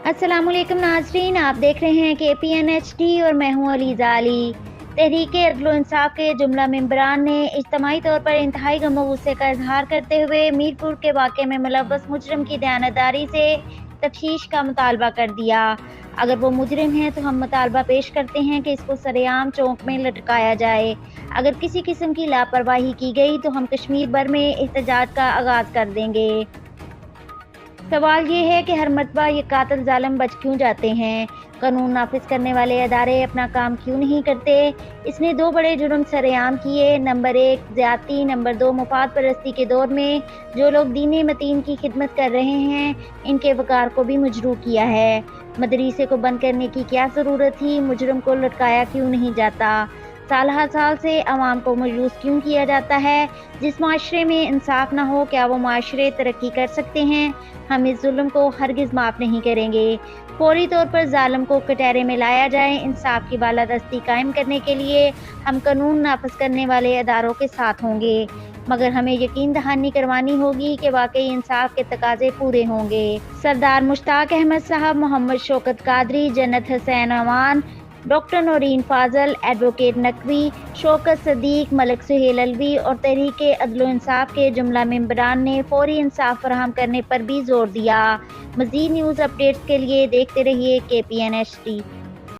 अस्सलाम वालेकुम नाजरीन, आप देख रहे हैं KPN HD और मैं हूं अलीज़ा अली। तहरीके अदल इंसाफ के जुमला मेंबरान ने इज्तिमाई तौर पर इंतहाई गम और गुस्से का इजहार करते हुए मीरपुर के वाक़े में मुलव्वस मुजरिम की दयानतदारी से तफ्तीश का मुतालबा कर दिया। अगर वो मुजरिम है तो हम मुतालबा पेश करते हैं कि इसको सरेआम चौक में लटकाया जाए। अगर किसी किस्म की लापरवाही की गई तो हम कश्मीर भर में एहतजाज का आगाज़ कर देंगे। सवाल ये है कि हर मर्तबा ये कातिल जालिम बच क्यों जाते हैं? कानून नाफिज करने वाले अदारे अपना काम क्यों नहीं करते? इसने दो बड़े जुर्म सरेआम किए। नंबर 1 ज़्यादती, नंबर 2 मुफाद परस्ती के दौर में जो लोग दीन मतीन की खिदमत कर रहे हैं, इनके वकार को भी मजरूह किया है। मदरसे को बंद करने की क्या ज़रूरत थी? मुजरिम को लटकाया क्यों नहीं जाता? साल हर साल से अवाम को मायूस क्यों किया जाता है? जिस माशरे में इंसाफ ना हो, क्या वो माशरे तरक्की कर सकते हैं? हम इस जुल्म को हरगिज़ माफ़ नहीं करेंगे। फौरी तौर पर जालिम को कटहरे में लाया जाए। इंसाफ की बालादस्ती कायम करने के लिए हम कानून नाफिज करने वाले अदारों के साथ होंगे, मगर हमें यकीन दहानी करवानी होगी कि वाकई इंसाफ के तकाजे पूरे होंगे। सरदार मुश्ताक अहमद साहब, मोहम्मद शौकत कादरी, जन्नत हुसैन अमान, डॉक्टर नौरीन फाजल, एडवोकेट नकवी, शौकत सदीक, मलिक सुहेल अलवी और तहरीके अदल इंसाफ के जुमला मेंबरान ने फौरी इंसाफ फराहम करने पर भी जोर दिया। मज़ीद न्यूज़ अपडेट्स के लिए देखते रहिए KPN HD।